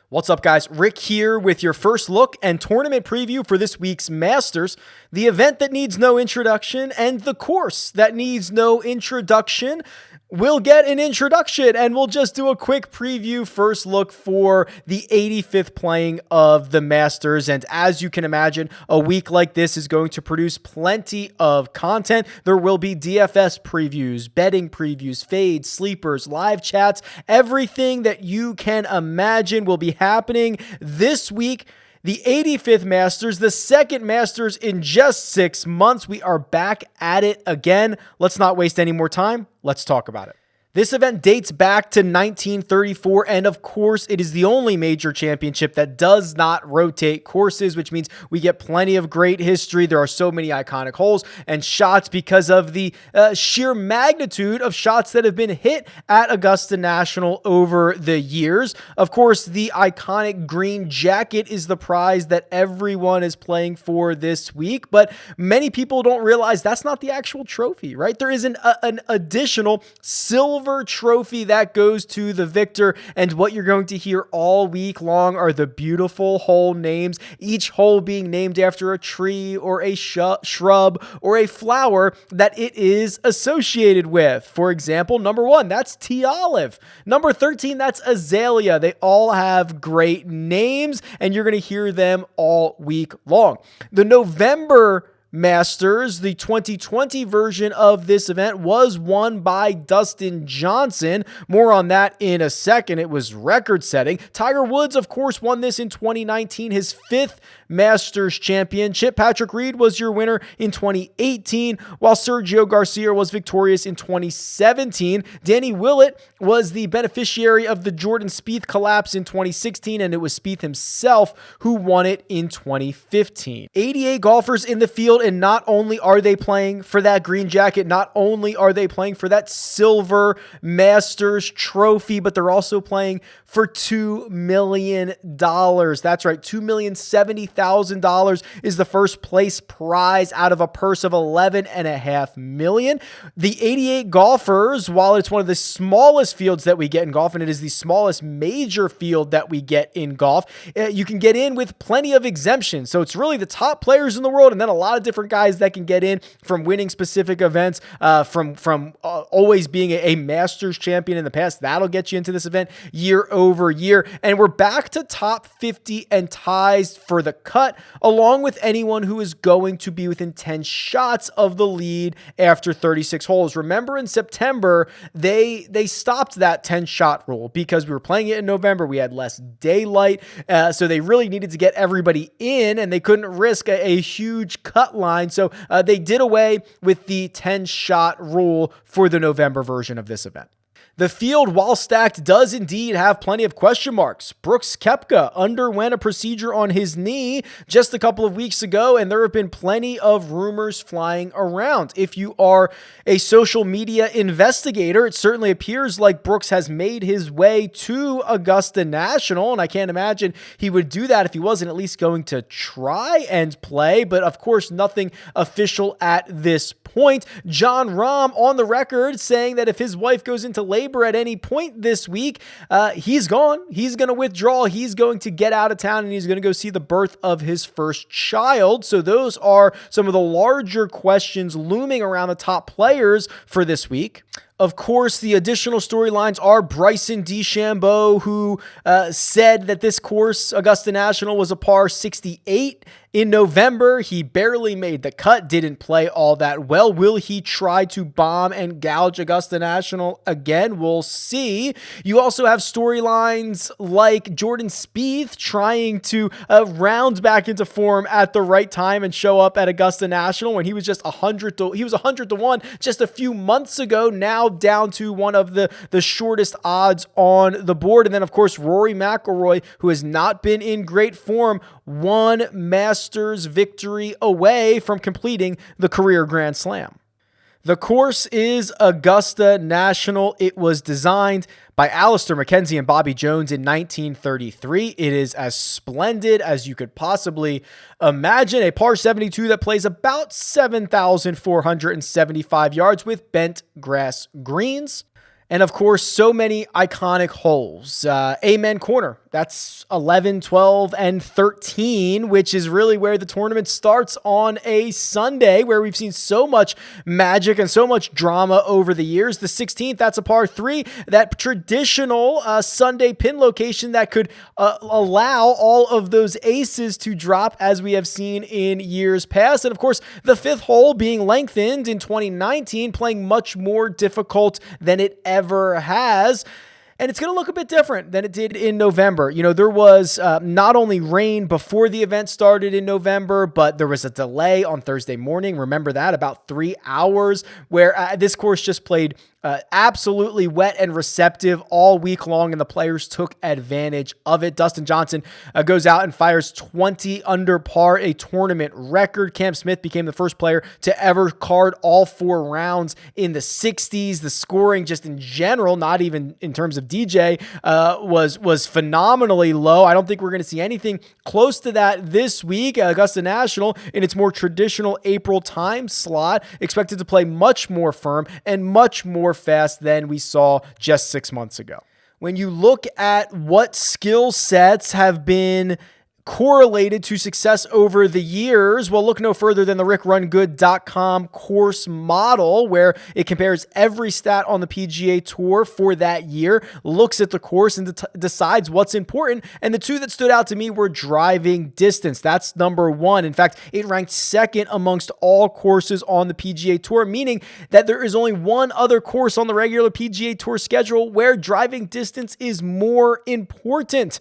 What's up, guys? Rick here with your first look and tournament preview for this week's Masters, the event that needs no introduction and the course that needs no introduction. We'll get an introduction and we'll just do a quick preview first look for the 85th playing of the Masters. And as you can imagine, a week like this is going to produce plenty of content. There will be DFS previews, betting previews, fades, sleepers, live chats, everything that you can imagine will be happening this week. The 85th Masters, the second Masters in just 6 months. We are back at it again. Let's not waste any more time. Let's talk about it. This event dates back to 1934, and of course, it is the only major championship that does not rotate courses, which means we get plenty of great history. There are so many iconic holes and shots because of the sheer magnitude of shots that have been hit at Augusta National over the years. Of course, the iconic green jacket is the prize that everyone is playing for this week, but many people don't realize that's not the actual trophy, right? There is an additional silver trophy that goes to the victor, and what you're going to hear all week long are the beautiful hole names, each hole being named after a tree or a shrub or a flower that it is associated with. For example, number 1, that's tea olive. Number 13, that's azalea. They all have great names, and you're going to hear them all week long. The November Masters, the 2020 version of this event, was won by Dustin Johnson. More on that in a second. It was record-setting. Tiger Woods, of course, won this in 2019, his 5th Masters championship. Patrick Reed was your winner in 2018, while Sergio Garcia was victorious in 2017. Danny Willett was the beneficiary of the Jordan Spieth collapse in 2016, and it was Spieth himself who won it in 2015. 88 golfers in the field, and not only are they playing for that green jacket, not only are they playing for that silver Masters trophy, but they're also playing for $2 million. That's right, $2,070,000 is the first place prize out of a purse of $11.5 million. The 88 golfers, while it's one of the smallest fields that we get in golf, and it is the smallest major field that we get in golf, you can get in with plenty of exemptions. So it's really the top players in the world, and then a lot of different guys that can get in from winning specific events, from always being a Masters champion in the past. That'll get you into this event year over year. And we're back to top 50 and ties for the cut, along with anyone who is going to be within 10 shots of the lead after 36 holes. Remember, in September, they stopped that 10-shot rule because we were playing it in November. We had less daylight, so they really needed to get everybody in, and they couldn't risk a huge cut line. So they did away with the 10-shot rule for the November version of this event. The field, while stacked, does indeed have plenty of question marks. Brooks Koepka underwent a procedure on his knee just a couple of weeks ago, and there have been plenty of rumors flying around. If you are a social media investigator, it certainly appears like Brooks has made his way to Augusta National, and I can't imagine he would do that if he wasn't at least going to try and play, but of course, nothing official at this point. Jon Rahm on the record saying that if his wife goes into labor at any point this week, he's gone. He's going to withdraw. He's going to get out of town, and he's going to go see the birth of his first child. So those are some of the larger questions looming around the top players for this week. Of course, the additional storylines are Bryson DeChambeau, who said that this course, Augusta National, was a par 68 in November. He barely made the cut, didn't play all that well. Will he try to bomb and gouge Augusta National again? We'll see. You also have storylines like Jordan Spieth trying to round back into form at the right time and show up at Augusta National when he was just 100 to 1 just a few months ago, now down to one of the shortest odds on the board. And then, of course, Rory McIlroy, who has not been in great form, one Masters victory away from completing the career Grand Slam. The course is Augusta National. It was designed by Alistair Mackenzie and Bobby Jones in 1933. It is as splendid as you could possibly imagine. A par 72 that plays about 7,475 yards with bent grass greens. And of course, so many iconic holes. Amen Corner, that's 11, 12, and 13, which is really where the tournament starts on a Sunday, where we've seen so much magic and so much drama over the years. The 16th, that's a par 3, that traditional Sunday pin location that could allow all of those aces to drop, as we have seen in years past. And of course, the 5th hole being lengthened in 2019, playing much more difficult than it ever has. And it's going to look a bit different than it did in November. You know, there was not only rain before the event started in November, but there was a delay on Thursday morning. Remember that, about 3 hours, where this course just played absolutely wet and receptive all week long, and the players took advantage of it. Dustin Johnson goes out and fires 20 under par, a tournament record. Cam Smith became the first player to ever card all 4 rounds in the 60s. The scoring just in general, not even in terms of DJ, was phenomenally low. I don't think we're going to see anything close to that this week. Augusta National, in its more traditional April time slot, expected to play much more firm and much more fast than we saw just 6 months ago. When you look at what skill sets have been correlated to success over the years, well, look no further than the RickRunGood.com course model, where it compares every stat on the PGA Tour for that year, looks at the course and decides what's important. And the 2 that stood out to me were driving distance. That's number 1. In fact, it ranked 2nd amongst all courses on the PGA Tour, meaning that there is only one other course on the regular PGA Tour schedule where driving distance is more important.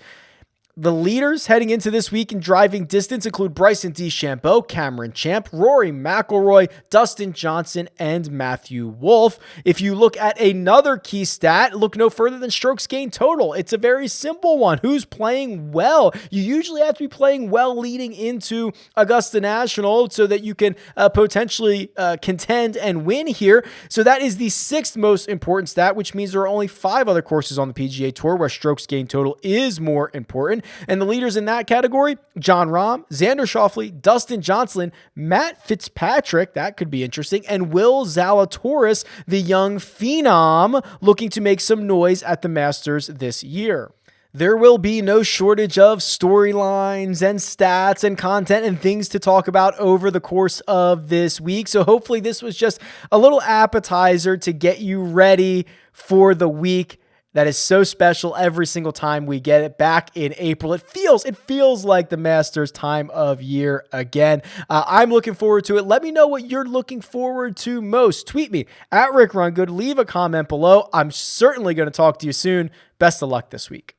The leaders heading into this week in driving distance include Bryson DeChambeau, Cameron Champ, Rory McIlroy, Dustin Johnson, and Matthew Wolff. If you look at another key stat, look no further than strokes gained total. It's a very simple one. Who's playing well? You usually have to be playing well leading into Augusta National so that you can potentially contend and win here. So that is the 6th most important stat, which means there are only 5 other courses on the PGA Tour where strokes gained total is more important. And the leaders in that category, Jon Rahm, Xander Schauffele, Dustin Johnson, Matt Fitzpatrick, that could be interesting, and Will Zalatoris, the young phenom, looking to make some noise at the Masters this year. There will be no shortage of storylines and stats and content and things to talk about over the course of this week. So hopefully this was just a little appetizer to get you ready for the week that is so special every single time we get it back in April. It feels like the Masters time of year again. I'm looking forward to it. Let me know what you're looking forward to most. Tweet me at RickRunGood. Leave a comment below. I'm certainly going to talk to you soon. Best of luck this week.